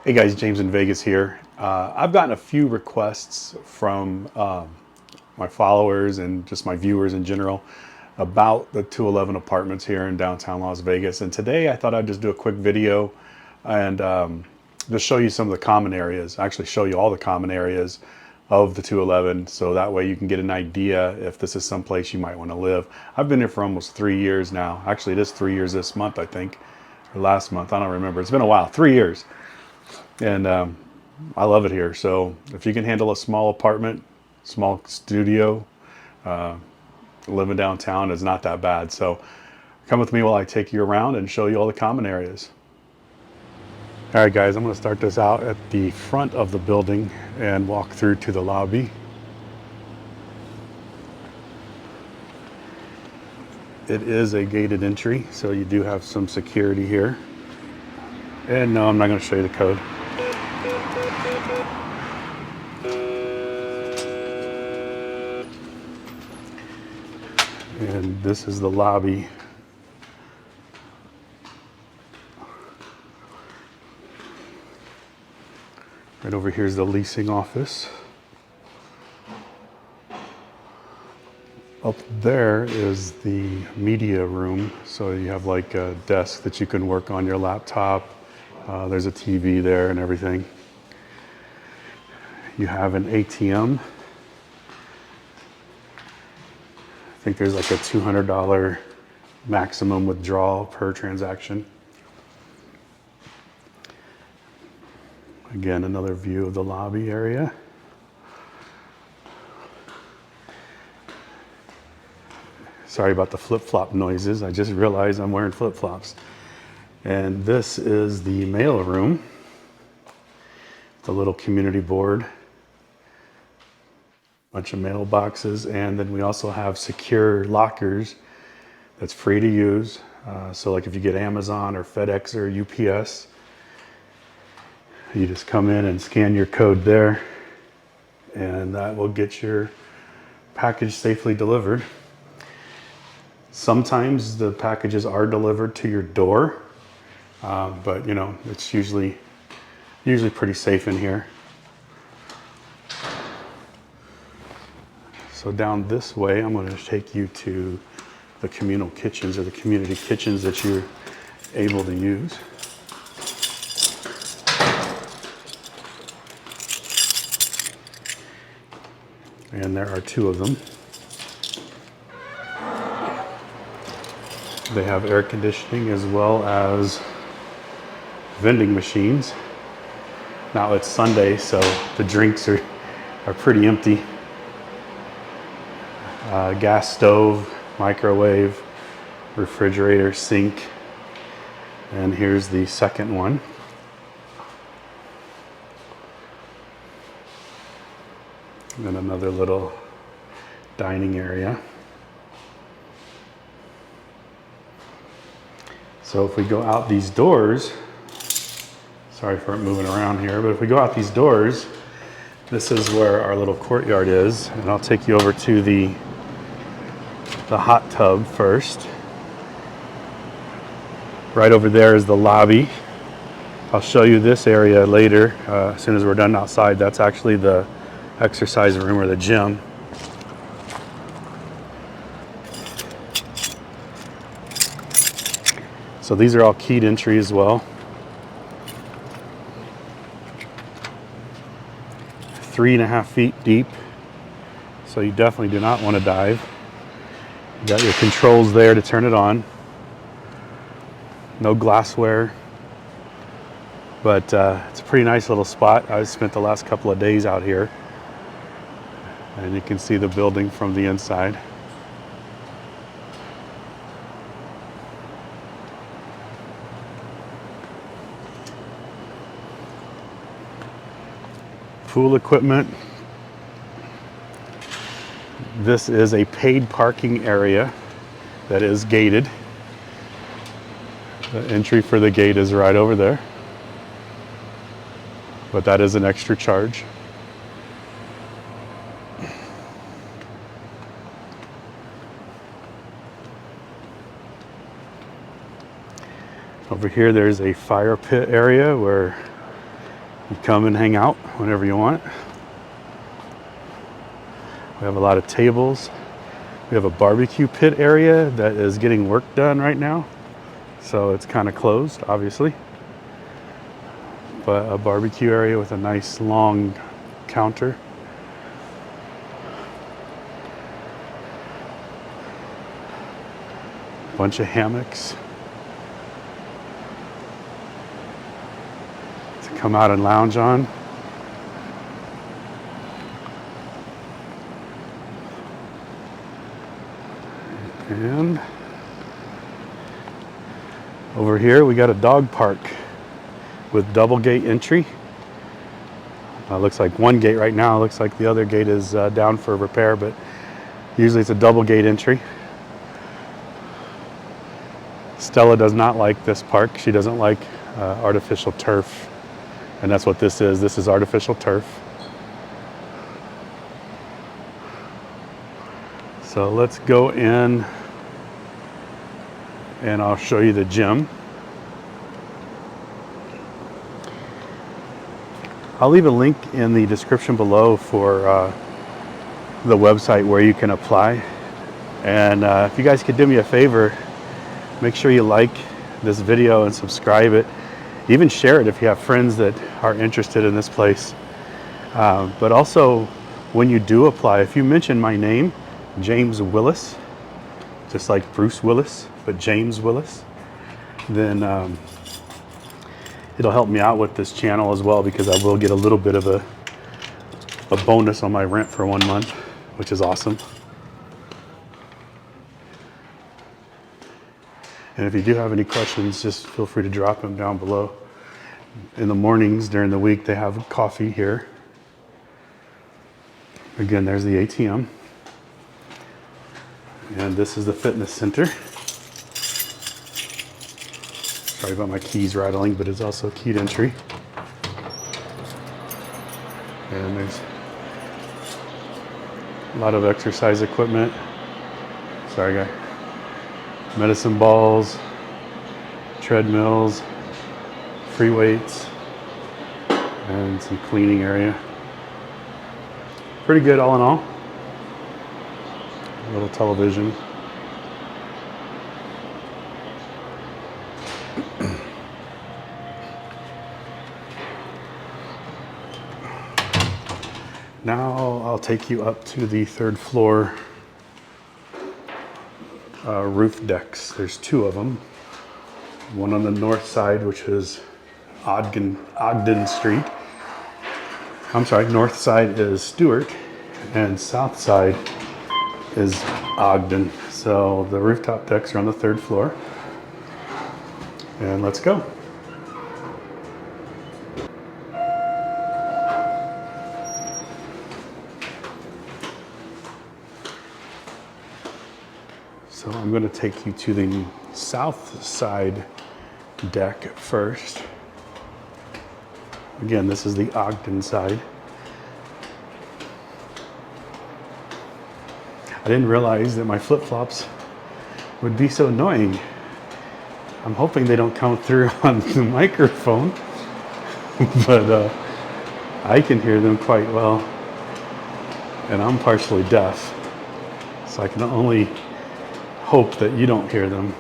Hey guys, James in Vegas here. I've gotten a few requests from my followers and just my viewers in general about the 211 apartments here in downtown Las Vegas. And today I thought I'd just do a quick video and just show you some of the common areas, actually show you all the common areas of the 211. So that way you can get an idea if this is someplace you might want to live. I've been here for almost 3 years now. Actually, it is 3 years this month, I think, or last month. I don't remember. It's been a while, 3 years. And I love it here. So if you can handle a small apartment, small studio, living downtown is not that bad. So come with me while I take you around and show you all the common areas. All right, guys, I'm going to start this out at the front of the building and walk through to the lobby. It is a gated entry, so you do have some security here. And no, I'm not going to show you the code. And this is the lobby. Right over here is the leasing office. Up there is the media room. So you have like a desk that you can work on your laptop. There's a TV there and everything. You have an ATM. I think there's like a $200 maximum withdrawal per transaction. Again, another view of the lobby area. Sorry about the flip-flop noises. I just realized I'm wearing flip-flops. And this is the mail room. The little community board. Bunch of mailboxes, and then we also have secure lockers that's free to use. So like if you get Amazon or FedEx or UPS, you just come in and scan your code there, and that will get your package safely delivered. Sometimes the packages are delivered to your door, but you know, it's usually pretty safe in here. So down this way, I'm going to take you to the communal kitchens or the community kitchens that you're able to use. And there are two of them. They have air conditioning as well as vending machines. Now it's Sunday, so the drinks are pretty empty. Gas stove, microwave, refrigerator, sink, and here's the second one. And then another little dining area. So if we go out these doors, sorry for moving around here, but if we go out these doors, this is where our little courtyard is, and I'll take you over to the hot tub first. Right over there is the lobby. I'll show you this area later as soon as we're done outside. That's actually the exercise room or the gym. So these are all keyed entry as well. 3.5 feet deep. So you definitely do not want to dive. You got your controls there to turn it on. No glassware, but it's a pretty nice little spot. I spent the last couple of days out here, and you can see the building from the inside. Pool equipment. This is a paid parking area that is gated. The entry for the gate is right over there, but that is an extra charge. Over here, there's a fire pit area where You come and hang out whenever you want. We have a lot of tables. We have a barbecue pit area that is getting work done right now. So it's kind of closed, obviously. But a barbecue area with a nice long counter. Bunch of hammocks to come out and lounge on. And over here we got a dog park with double gate entry. Looks like one gate right now. Looks like the other gate is down for repair, but usually it's a double gate entry. Stella does not like this park. She doesn't like artificial turf, and that's what this is. This is artificial turf. So let's go in and I'll show you the gym. I'll leave a link in the description below for the website where you can apply. And if you guys could do me a favor, make sure you like this video and subscribe it. Even share it if you have friends that are interested in this place. But also, when you do apply, if you mention my name, James Willis, just like Bruce Willis, but James Willis, then it'll help me out with this channel as well, because I will get a little bit of a bonus on my rent for 1 month, which is awesome. And if you do have any questions, just feel free to drop them down below. In the mornings during the week, they have coffee here. Again, there's the ATM. And this is the fitness center. Sorry about my keys rattling, but it's also keyed entry. And there's a lot of exercise equipment. Sorry, guy. Medicine balls, treadmills, free weights, and some cleaning area. Pretty good all in all. A little television. Now I'll take you up to the 3rd floor roof decks. There's 2 of them. One on the north side, which is Ogden Street. I'm sorry, north side is Stewart, and south side is Ogden. So the rooftop decks are on the 3rd floor. And let's go. So I'm going to take you to the south side deck first. Again, this is the Ogden side. I didn't realize that my flip-flops would be so annoying. I'm hoping they don't come through on the microphone, but I can hear them quite well, and I'm partially deaf, so I can only hope that you don't hear them.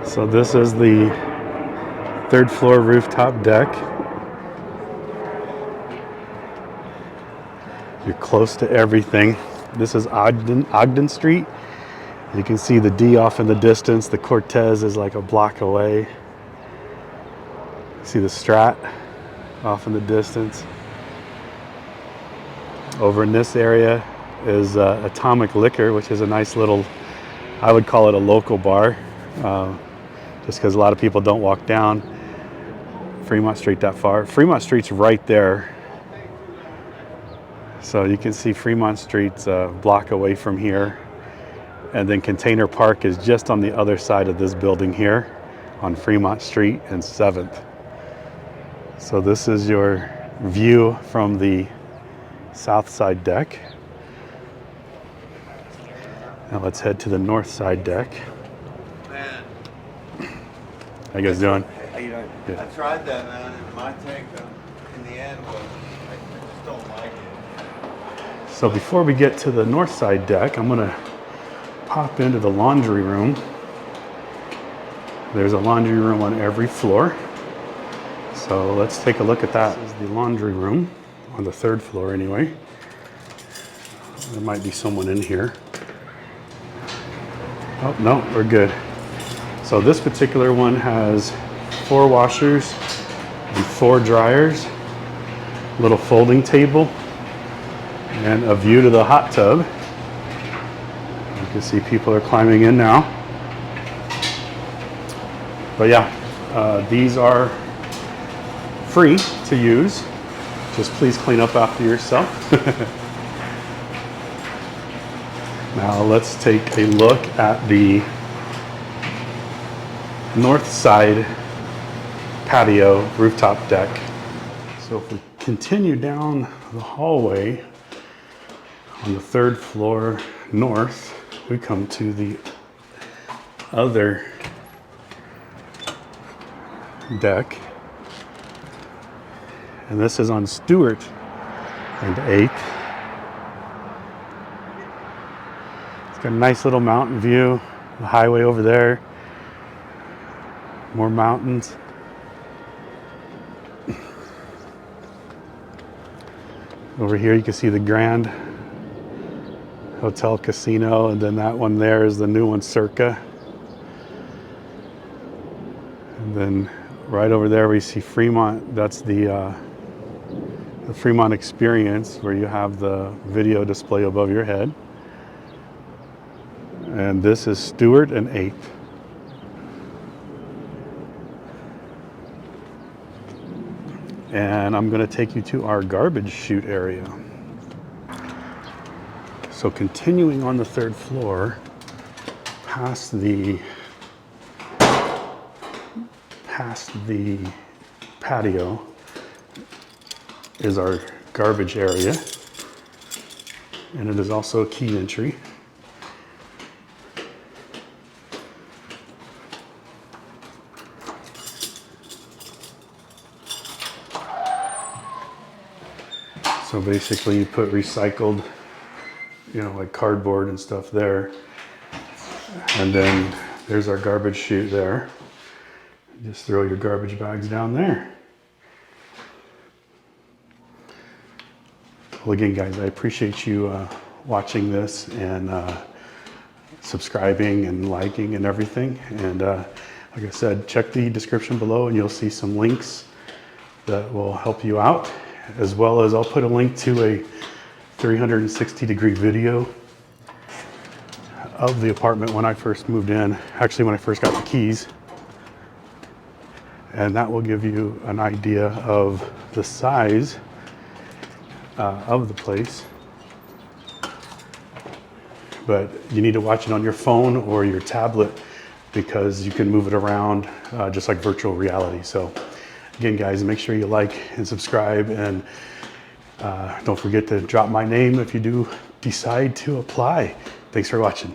So this is the 3rd floor rooftop deck. You're close to everything. This is Ogden Street. You can see the D off in the distance. The Cortez is like a block away. See the Strat off in the distance. Over in this area is Atomic Liquor, which is a nice little, I would call it a local bar, just because a lot of people don't walk down Fremont Street that far. Fremont Street's right there. So you can see Fremont Street's a block away from here. And then Container Park is just on the other side of this building here on Fremont Street and 7th. So this is your view from the south side deck. Now let's head to the north side deck. Man. How you guys doing? How you doing? Good. I tried that, man, and my take in the end was I just don't like it. So before we get to the north side deck, I'm gonna pop into the laundry room. There's a laundry room on every floor. So let's take a look at that. This is the laundry room on the 3rd floor anyway. There might be someone in here. Oh, no, we're good. So this particular one has 4 washers and 4 dryers, little folding table, and a view to the hot tub. You can see people are climbing in now. But yeah, these are free to use. Just please clean up after yourself. Now let's take a look at the north side patio rooftop deck. So if we continue down the hallway on the 3rd floor north, we come to the other deck. And this is on Stewart and 8th. It's got a nice little mountain view, the highway over there, more mountains. Over here you can see the Grand Hotel Casino, and then that one there is the new one, Circa. And then right over there we see Fremont. That's the Fremont Experience, where you have the video display above your head. And this is Stewart and 8th. And I'm going to take you to our garbage chute area. So continuing on the 3rd floor, past the patio is our garbage area, and it is also a key entry. So basically you put recycled, like cardboard and stuff there. And then there's our garbage chute there. Just throw your garbage bags down there. Well, again, guys, I appreciate you watching this and subscribing and liking and everything. And like I said, check the description below and you'll see some links that will help you out. As well as I'll put a link to a 360-degree video of the apartment when I first moved in, actually when I first got the keys. And that will give you an idea of the size of the place. But you need to watch it on your phone or your tablet because you can move it around just like virtual reality. So again, guys, make sure you like and subscribe, and don't forget to drop my name if you do decide to apply. Thanks for watching.